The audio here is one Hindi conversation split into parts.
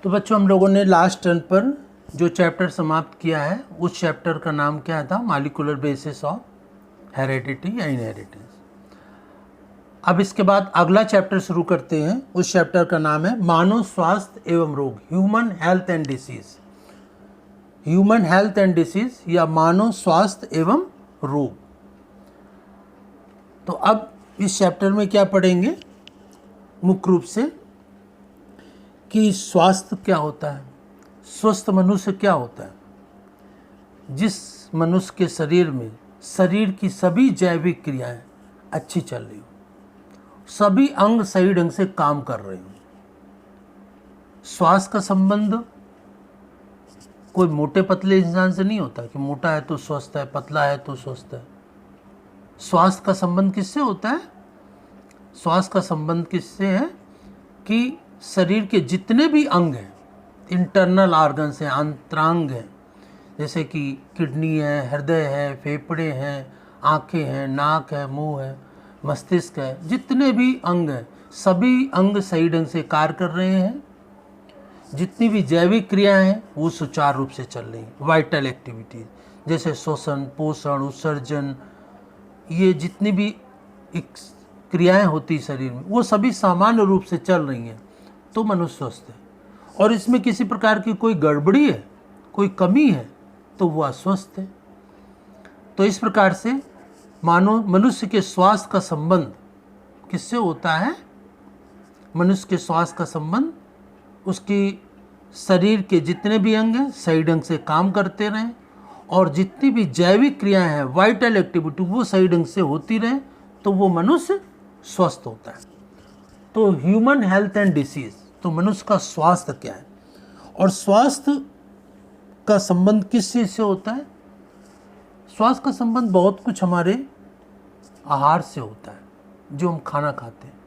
तो बच्चों, हम लोगों ने लास्ट टर्न पर जो चैप्टर समाप्त किया है उस चैप्टर का नाम क्या था? मॉलिक्यूलर बेसिस ऑफ हेरेडिटी या इनहेरिटेंस। अब इसके बाद अगला चैप्टर शुरू करते हैं। उस चैप्टर का नाम है मानव स्वास्थ्य एवं रोग, human health and disease. Human health and disease या मानव स्वास्थ्य एवं रोग। तो अब इस चैप्टर में क्या पढ़ेंगे? मुख्य रूप से कि स्वास्थ्य क्या होता है, स्वस्थ मनुष्य क्या होता है। जिस मनुष्य के शरीर में शरीर की सभी जैविक क्रियाएं अच्छी चल रही हो, सभी अंग सही ढंग से काम कर रहे हो। स्वास्थ्य का संबंध कोई मोटे पतले इंसान से नहीं होता कि मोटा है तो स्वस्थ है, पतला है तो स्वस्थ है। स्वास्थ्य का संबंध किससे होता है? स्वास्थ्य का संबंध किससे है कि शरीर के जितने भी अंग हैं, इंटरनल ऑर्गन्स हैं, अंतरांग हैं, जैसे कि किडनी है, हृदय है, फेफड़े हैं, आँखें हैं, नाक है, मुंह है, मस्तिष्क है, जितने भी अंग हैं सभी अंग सही ढंग से कार्य कर रहे हैं। जितनी भी जैविक क्रियाएं हैं वो सुचारू रूप से चल रही हैं। वाइटल एक्टिविटीज जैसे श्वसन, पोषण, उत्सर्जन, ये जितनी भी क्रियाएं होती शरीर में वो सभी सामान्य रूप से चल रही हैं, तो मनुष्य स्वस्थ है। और इसमें किसी प्रकार की कोई गड़बड़ी है, कोई कमी है, तो वह अस्वस्थ है। तो इस प्रकार से मनुष्य के स्वास्थ्य का संबंध किससे होता है? मनुष्य के स्वास्थ्य का संबंध उसकी शरीर के जितने भी अंग हैं सही ढंग से काम करते रहें और जितनी भी जैविक क्रियाएं हैं, वाइटल एक्टिविटी, वो सही ढंग से होती रहें, तो वो मनुष्य स्वस्थ होता है। तो ह्यूमन हेल्थ एंड डिसीज, तो मनुष्य का स्वास्थ्य क्या है और स्वास्थ्य का संबंध किस चीज़ से होता है? स्वास्थ्य का संबंध बहुत कुछ हमारे आहार से होता है, जो हम खाना खाते हैं,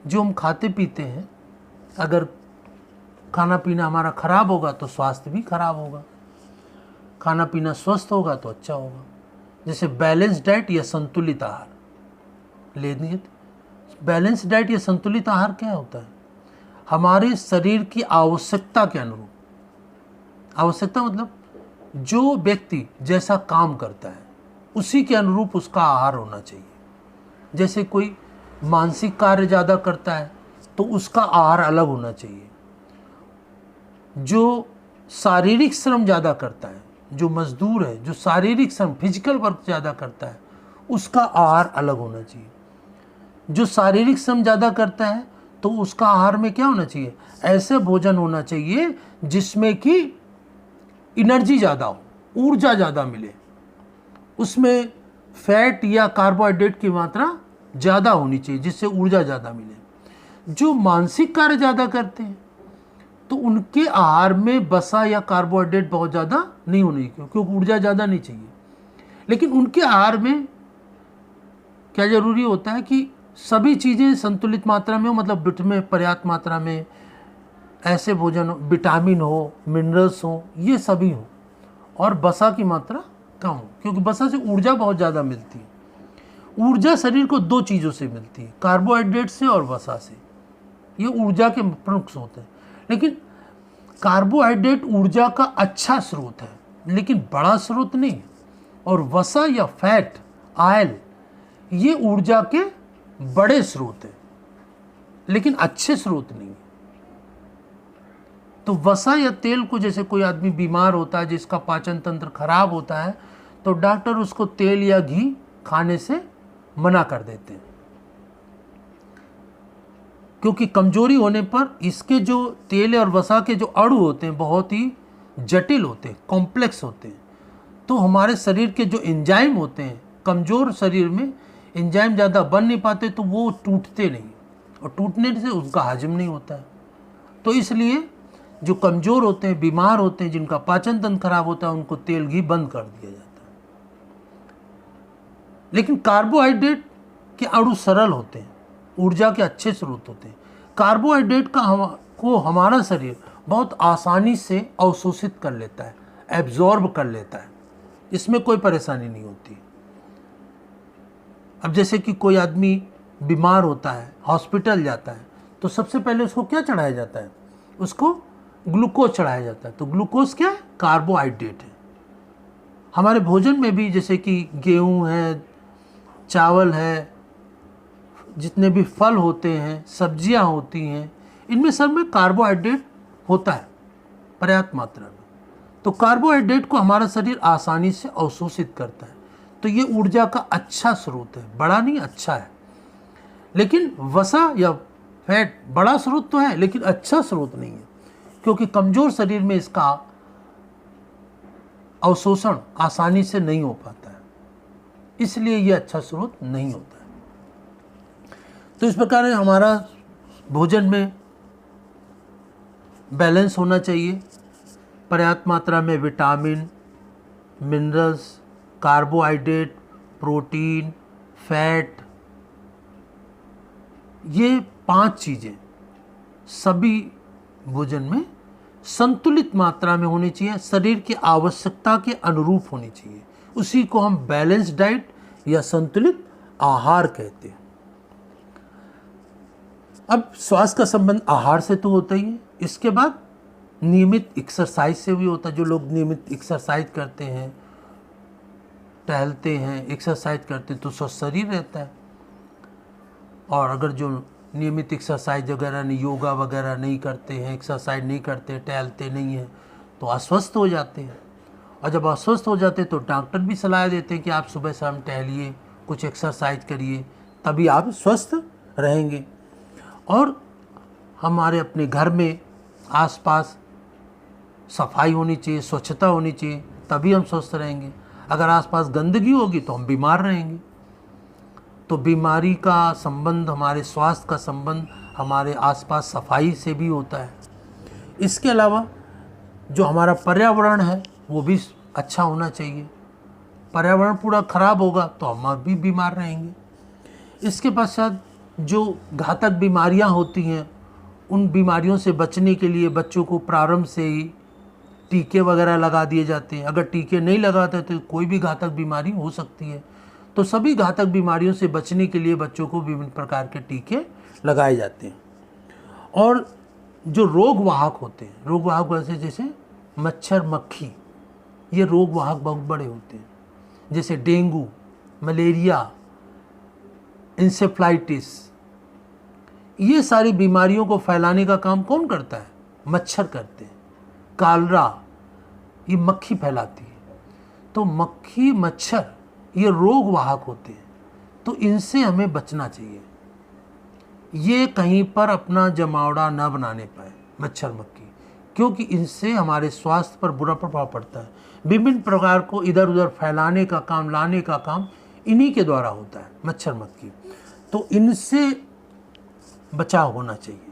जो हम खाते पीते हैं। अगर खाना पीना हमारा खराब होगा तो स्वास्थ्य भी खराब होगा, खाना पीना स्वस्थ होगा तो अच्छा होगा। जैसे बैलेंस डाइट या संतुलित आहार लेनी। बैलेंस डाइट या संतुलित आहार क्या होता है? हमारे शरीर की आवश्यकता के अनुरूप, आवश्यकता मतलब जो व्यक्ति जैसा काम करता है उसी के अनुरूप उसका आहार होना चाहिए। जैसे कोई मानसिक कार्य ज़्यादा करता है तो उसका आहार अलग होना चाहिए। जो शारीरिक श्रम ज़्यादा करता है, जो मजदूर है, जो शारीरिक श्रम फिजिकल वर्क ज़्यादा करता है, उसका आहार अलग होना चाहिए। जो शारीरिक श्रम ज़्यादा करता है तो उसका आहार में क्या होना चाहिए? ऐसे भोजन होना चाहिए जिसमें कि एनर्जी ज़्यादा हो, ऊर्जा ज़्यादा मिले, उसमें फैट या कार्बोहाइड्रेट की मात्रा ज़्यादा होनी चाहिए जिससे ऊर्जा ज़्यादा मिले। जो मानसिक कार्य ज़्यादा करते हैं तो उनके आहार में वसा या कार्बोहाइड्रेट बहुत ज़्यादा नहीं होनी चाहिए क्योंकि ऊर्जा ज़्यादा नहीं चाहिए। लेकिन उनके आहार में क्या ज़रूरी होता है कि सभी चीज़ें संतुलित मात्रा में हो, मतलब विटामिन पर्याप्त मात्रा में, ऐसे भोजन हो, विटामिन हो, मिनरल्स हो, ये सभी हो, और वसा की मात्रा कम हो क्योंकि वसा से ऊर्जा बहुत ज़्यादा मिलती है। ऊर्जा शरीर को दो चीज़ों से मिलती है, कार्बोहाइड्रेट से और वसा से। ये ऊर्जा के प्रमुख स्रोत हैं। लेकिन कार्बोहाइड्रेट ऊर्जा का अच्छा स्रोत है लेकिन बड़ा स्रोत नहीं है, और वसा या फैट, ऑयल, ये ऊर्जा के बड़े स्रोत हैं लेकिन अच्छे स्रोत नहीं है। तो वसा या तेल को, जैसे कोई आदमी बीमार होता है जिसका पाचन तंत्र खराब होता है तो डॉक्टर उसको तेल या घी खाने से मना कर देते हैं क्योंकि कमजोरी होने पर इसके जो तेल और वसा के जो अणु होते हैं बहुत ही जटिल होते हैं, कॉम्प्लेक्स होते हैं। तो हमारे शरीर के जो एंजाइम होते हैं, कमज़ोर शरीर में एंजाइम ज़्यादा बन नहीं पाते तो वो टूटते नहीं, और टूटने से उनका हजम नहीं होता है। तो इसलिए जो कमज़ोर होते हैं, बीमार होते हैं, जिनका पाचन तंत्र खराब होता है, उनको तेल घी बंद कर दिया जाता है। लेकिन कार्बोहाइड्रेट के अणु सरल होते हैं, ऊर्जा के अच्छे स्रोत होते हैं। कार्बोहाइड्रेट को हमारा शरीर बहुत आसानी से अवशोषित कर लेता है, एब्जॉर्ब कर लेता है, इसमें कोई परेशानी नहीं होती। अब जैसे कि कोई आदमी बीमार होता है, हॉस्पिटल जाता है, तो सबसे पहले उसको क्या चढ़ाया जाता है? उसको ग्लूकोज चढ़ाया जाता है। तो ग्लूकोज क्या है? कार्बोहाइड्रेट है। हमारे भोजन में भी जैसे कि गेहूँ है, चावल है, जितने भी फल होते हैं, सब्जियां होती हैं, इनमें सब में कार्बोहाइड्रेट होता है पर्याप्त मात्रा में। तो कार्बोहाइड्रेट को हमारा शरीर आसानी से अवशोषित करता है। तो ये ऊर्जा का अच्छा स्रोत है, बड़ा नहीं, अच्छा है। लेकिन वसा या फैट बड़ा स्रोत तो है, लेकिन अच्छा स्रोत नहीं है, क्योंकि कमजोर शरीर में इसका अवशोषण आसानी से नहीं हो पाता है, इसलिए यह अच्छा स्रोत नहीं होता है। तो इस प्रकार हमारा भोजन में बैलेंस होना चाहिए। पर्याप्त मात्रा में vitamin, minerals, carbohydrate, protein, fat, ये 5 चीज़ें सभी भोजन में संतुलित मात्रा में होनी चाहिए, शरीर की आवश्यकता के अनुरूप होनी चाहिए। उसी को हम बैलेंस डाइट या संतुलित आहार कहते हैं। अब स्वास्थ्य का संबंध आहार से तो होता ही है, इसके बाद नियमित एक्सरसाइज से भी होता है। जो लोग नियमित एक्सरसाइज करते हैं, टहलते हैं, एक्सरसाइज करते हैं, तो स्वस्थ शरीर रहता है। और अगर जो नियमित एक्सरसाइज वगैरह नहीं, योगा वगैरह नहीं करते हैं, एक्सरसाइज नहीं करते, टहलते नहीं हैं, तो अस्वस्थ हो जाते हैं। और जब अस्वस्थ हो जाते हैं तो डॉक्टर भी सलाह देते हैं कि आप सुबह शाम टहलिए, कुछ एक्सरसाइज करिए, तभी आप स्वस्थ रहेंगे। और हमारे अपने घर में आसपास सफाई होनी चाहिए, स्वच्छता होनी चाहिए, तभी हम स्वस्थ रहेंगे। अगर आसपास गंदगी होगी तो हम बीमार रहेंगे। तो बीमारी का संबंध, हमारे स्वास्थ्य का संबंध हमारे आसपास सफाई से भी होता है। इसके अलावा जो हमारा पर्यावरण है वो भी अच्छा होना चाहिए। पर्यावरण पूरा खराब होगा तो हम भी बीमार रहेंगे। इसके पश्चात जो घातक बीमारियां होती हैं, उन बीमारियों से बचने के लिए बच्चों को प्रारंभ से ही टीके वगैरह लगा दिए जाते हैं। अगर टीके नहीं लगाते तो कोई भी घातक बीमारी हो सकती है। तो सभी घातक बीमारियों से बचने के लिए बच्चों को विभिन्न प्रकार के टीके लगाए जाते हैं। और जो रोग वाहक होते हैं, रोग वाहक जैसे मच्छर, मक्खी, ये रोग वाहक बहुत बड़े होते हैं। जैसे डेंगू, मलेरिया, इंसेफ्लाइटिस, ये सारी बीमारियों को फैलाने का काम कौन करता है? मच्छर करते हैं। कालरा, ये मक्खी फैलाती है। तो मक्खी, मच्छर, ये रोग वाहक होते हैं, तो इनसे हमें बचना चाहिए। ये कहीं पर अपना जमावड़ा न बनाने पाए, मच्छर, मक्खी, क्योंकि इनसे हमारे स्वास्थ्य पर बुरा प्रभाव पड़ता है। विभिन्न प्रकार को इधर उधर फैलाने का काम, लाने का काम इन्हीं के द्वारा होता है, मच्छर, मक्खी। तो इनसे बचाव होना चाहिए।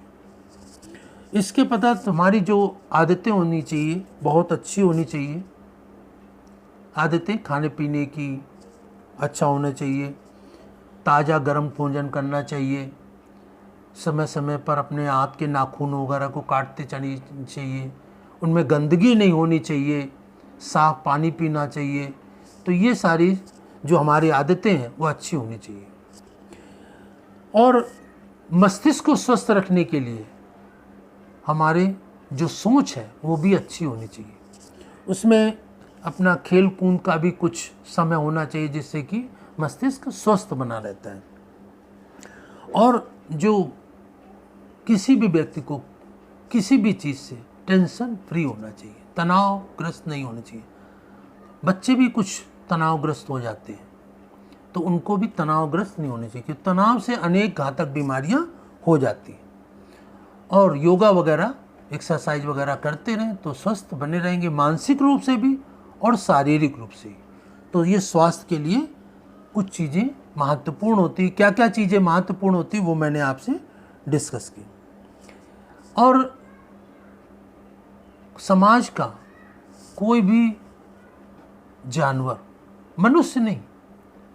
इसके पता तुम्हारी जो आदतें होनी चाहिए बहुत अच्छी होनी चाहिए। आदतें खाने पीने की अच्छा होना चाहिए, ताज़ा गर्म भोजन करना चाहिए, समय समय पर अपने हाथ के नाखून वगैरह को काटते जाना चाहिए, उनमें गंदगी नहीं होनी चाहिए, साफ़ पानी पीना चाहिए। तो ये सारी जो हमारी आदतें हैं वो अच्छी होनी चाहिए। और मस्तिष्क को स्वस्थ रखने के लिए हमारे जो सोच है वो भी अच्छी होनी चाहिए। उसमें अपना खेल कूद का भी कुछ समय होना चाहिए, जिससे कि मस्तिष्क स्वस्थ बना रहता है। और जो किसी भी व्यक्ति को किसी भी चीज़ से टेंशन फ्री होना चाहिए, तनावग्रस्त नहीं होना चाहिए। बच्चे भी कुछ तनावग्रस्त हो जाते हैं, तो उनको भी तनावग्रस्त नहीं होने चाहिए, क्योंकि तनाव से अनेक घातक बीमारियां हो जाती हैं। और योगा वगैरह, एक्सरसाइज वगैरह करते रहें तो स्वस्थ बने रहेंगे, मानसिक रूप से भी और शारीरिक रूप से। तो ये स्वास्थ्य के लिए कुछ चीज़ें महत्वपूर्ण होती है। क्या क्या चीज़ें महत्वपूर्ण होती है वो मैंने आपसे डिस्कस की। और समाज का कोई भी जानवर, मनुष्य नहीं,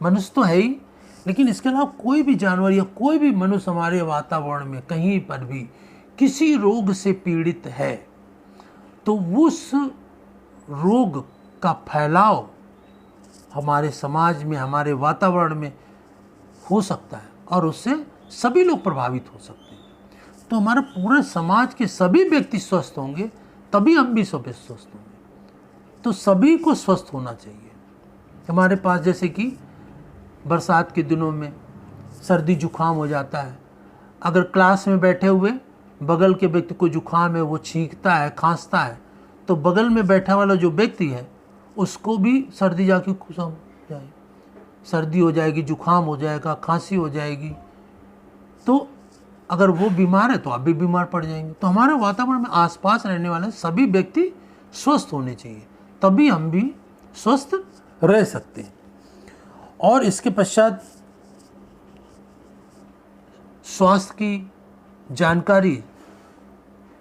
मनुष्य तो है ही, लेकिन इसके अलावा कोई भी जानवर या कोई भी मनुष्य हमारे वातावरण में कहीं पर भी किसी रोग से पीड़ित है, तो उस रोग का फैलाव हमारे समाज में, हमारे वातावरण में हो सकता है और उससे सभी लोग प्रभावित हो सकते हैं। तो हमारा पूरे समाज के सभी व्यक्ति स्वस्थ होंगे, तभी हम भी सब स्वस्थ होंगे। तो सभी को स्वस्थ होना चाहिए। हमारे पास जैसे कि बरसात के दिनों में सर्दी जुकाम हो जाता है, अगर क्लास में बैठे हुए बगल के व्यक्ति को जुकाम है, वो छींकता है, खांसता है, तो बगल में बैठा वाला जो व्यक्ति है उसको भी सर्दी जाके हो जाएगी, सर्दी हो जाएगी, जुकाम हो जाएगा, खांसी हो जाएगी। तो अगर वो बीमार है तो आप भी बीमार पड़ जाएंगे। तो हमारे वातावरण में आसपास रहने वाले सभी व्यक्ति स्वस्थ होने चाहिए, तभी हम भी स्वस्थ रह सकते हैं। और इसके पश्चात स्वास्थ्य की जानकारी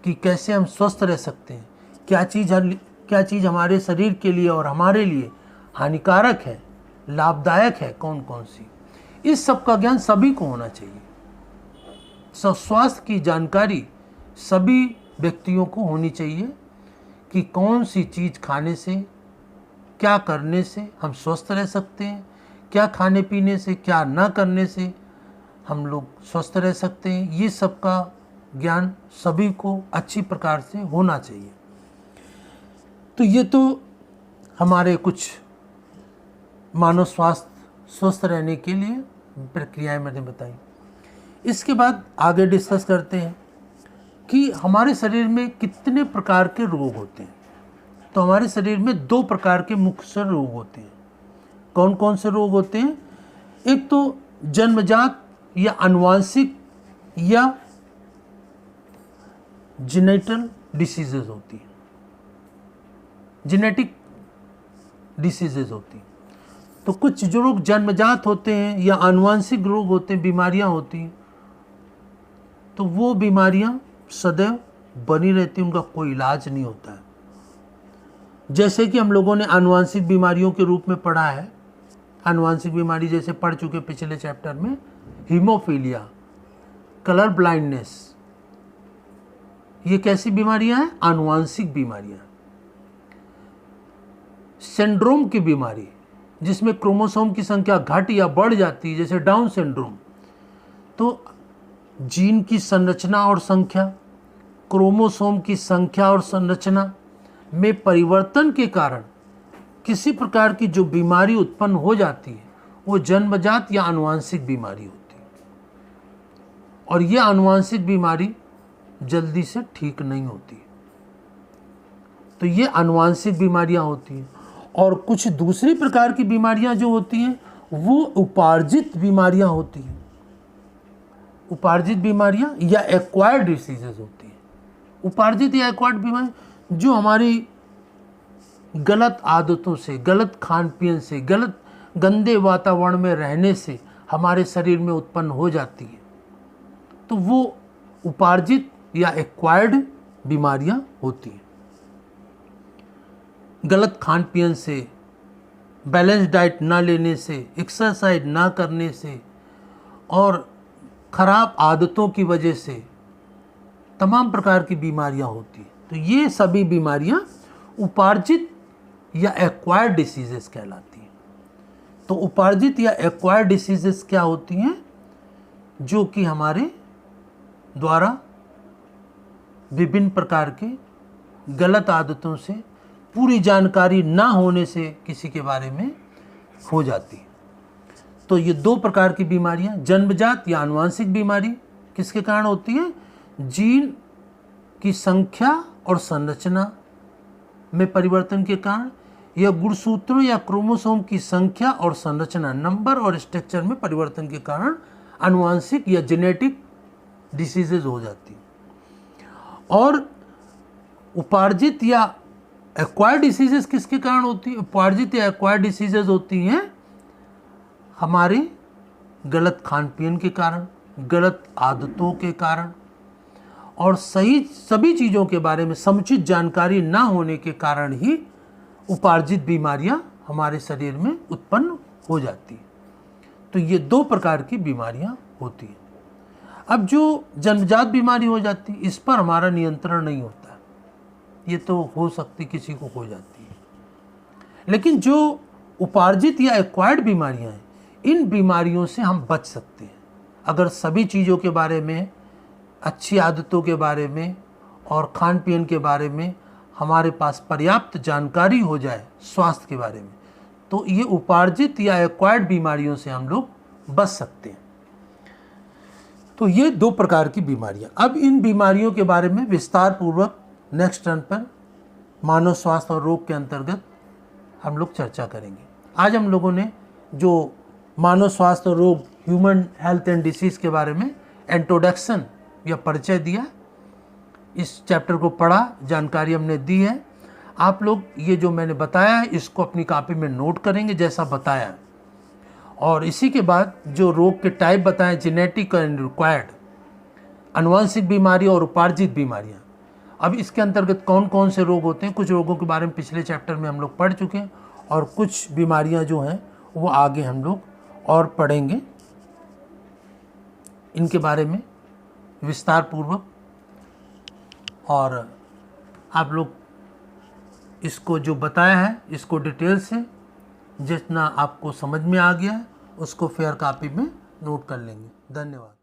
कि कैसे हम स्वस्थ रह सकते हैं, क्या चीज़ हमारे शरीर के लिए और हमारे लिए हानिकारक है, लाभदायक है, कौन कौन सी, इस सब का ज्ञान सभी को होना चाहिए। स्वास्थ्य की जानकारी सभी व्यक्तियों को होनी चाहिए कि कौन सी चीज़ खाने से, क्या करने से हम स्वस्थ रह सकते हैं, क्या खाने पीने से, क्या न करने से हम लोग स्वस्थ रह सकते हैं। ये सब का ज्ञान सभी को अच्छी प्रकार से होना चाहिए। तो ये तो हमारे कुछ मानव स्वास्थ्य स्वस्थ रहने के लिए प्रक्रियाएं मैंने बताई। इसके बाद आगे डिस्कस करते हैं कि हमारे शरीर में कितने प्रकार के रोग होते हैं। तो हमारे शरीर में 2 प्रकार के मुख्य रोग होते हैं। कौन कौन से रोग होते हैं? एक तो जन्मजात या आनुवांशिक या जेनेटल डिसीजेज होती हैं, जेनेटिक डिसीजेज होती हैं। तो कुछ जो रोग जन्मजात होते हैं या आनुवांशिक रोग होते हैं, बीमारियां होती हैं, तो वो बीमारियां सदैव बनी रहती हैं, उनका कोई इलाज नहीं होता है। जैसे कि हम लोगों ने आनुवांशिक बीमारियों के रूप में पढ़ा है, आनुवांशिक बीमारी जैसे पढ़ चुके पिछले चैप्टर में, हीमोफीलिया, कलर ब्लाइंडनेस, ये कैसी बीमारियां हैं? आनुवांशिक बीमारियां। सिंड्रोम की बीमारी जिसमें क्रोमोसोम की संख्या घट या बढ़ जाती है, जैसे डाउन सिंड्रोम, तो जीन की संरचना और संख्या, क्रोमोसोम की संख्या और संरचना में परिवर्तन के कारण किसी प्रकार की जो बीमारी उत्पन्न हो जाती है वो जन्मजात या आनुवांशिक बीमारी होती है। और ये आनुवांशिक बीमारी जल्दी से ठीक नहीं होती। तो ये आनुवांशिक बीमारियां होती हैं। और कुछ दूसरी प्रकार की बीमारियां जो होती हैं वो उपार्जित बीमारियां होती हैं। उपार्जित बीमारियां या एक्वायर्ड डिसीजेज होती हैं। उपार्जित या एक्वायर्ड बीमारी जो हमारी गलत आदतों से, गलत खान पीन से, गलत गंदे वातावरण में रहने से हमारे शरीर में उत्पन्न हो जाती है, तो वो उपार्जित या एक्वायर्ड बीमारियां होती हैं। गलत खान पीन से, बैलेंस डाइट ना लेने से, एक्सरसाइज ना करने से और खराब आदतों की वजह से तमाम प्रकार की बीमारियां होती हैं। तो ये सभी बीमारियां उपार्जित या एक्वायर्ड डिसीजेस कहलाती हैं। तो उपार्जित या एक्वायर्ड डिसीजेस क्या होती हैं? जो कि हमारे द्वारा विभिन्न प्रकार के गलत आदतों से, पूरी जानकारी ना होने से किसी के बारे में हो जाती है। तो ये 2 प्रकार की बीमारियां, जन्मजात या आनुवांशिक बीमारी किसके कारण होती है? जीन की संख्या और संरचना में परिवर्तन के कारण, या गुणसूत्रों या क्रोमोसोम की संख्या और संरचना, नंबर और स्ट्रक्चर में परिवर्तन के कारण आनुवांशिक या जेनेटिक डिसीजेज हो जाती है। और उपार्जित या एक्वायर्ड डिसीजेज किसके कारण होती है? उपार्जित या एक्वायर्ड डिसीजेज होती हैं हमारे गलत खान पीन के कारण, गलत आदतों के कारण और सभी चीज़ों के बारे में समुचित जानकारी ना होने के कारण ही उपार्जित बीमारियां हमारे शरीर में उत्पन्न हो जाती हैं। तो ये 2 प्रकार की बीमारियां होती हैं। अब जो जन्मजात बीमारी हो जाती है, इस पर हमारा नियंत्रण नहीं होता। ये तो हो सकती, किसी को हो जाती है। लेकिन जो उपार्जित या एक्वायर्ड बीमारियां हैं, इन बीमारियों से हम बच सकते हैं अगर सभी चीज़ों के बारे में अच्छी आदतों के बारे में और खान पीन के बारे में हमारे पास पर्याप्त जानकारी हो जाए स्वास्थ्य के बारे में, तो ये उपार्जित या एक्वायर्ड बीमारियों से हम लोग बच सकते हैं। तो ये 2 प्रकार की बीमारियां। अब इन बीमारियों के बारे में विस्तार पूर्वक नेक्स्ट टर्न पर मानव स्वास्थ्य और रोग के अंतर्गत हम लोग चर्चा करेंगे। आज हम लोगों ने जो मानव स्वास्थ्य और रोग, ह्यूमन हेल्थ एंड डिसीज़ के बारे में इंट्रोडक्शन या परिचय दिया, इस चैप्टर को पढ़ा, जानकारी हमने दी है। आप लोग ये जो मैंने बताया है इसको अपनी कॉपी में नोट करेंगे जैसा बताया, और इसी के बाद जो रोग के टाइप बताएं, जेनेटिक एंड रिक्वायर्ड, आनुवंशिक बीमारी और उपार्जित बीमारियां। अब इसके अंतर्गत कौन कौन से रोग होते हैं, कुछ रोगों के बारे में पिछले चैप्टर में हम लोग पढ़ चुके हैं, और कुछ बीमारियां जो हैं वो आगे हम लोग और पढ़ेंगे इनके बारे में विस्तार पूर्वक। और आप लोग इसको जो बताया है इसको डिटेल से जितना आपको समझ में आ गया है उसको फेयर कॉपी में नोट कर लेंगे। धन्यवाद।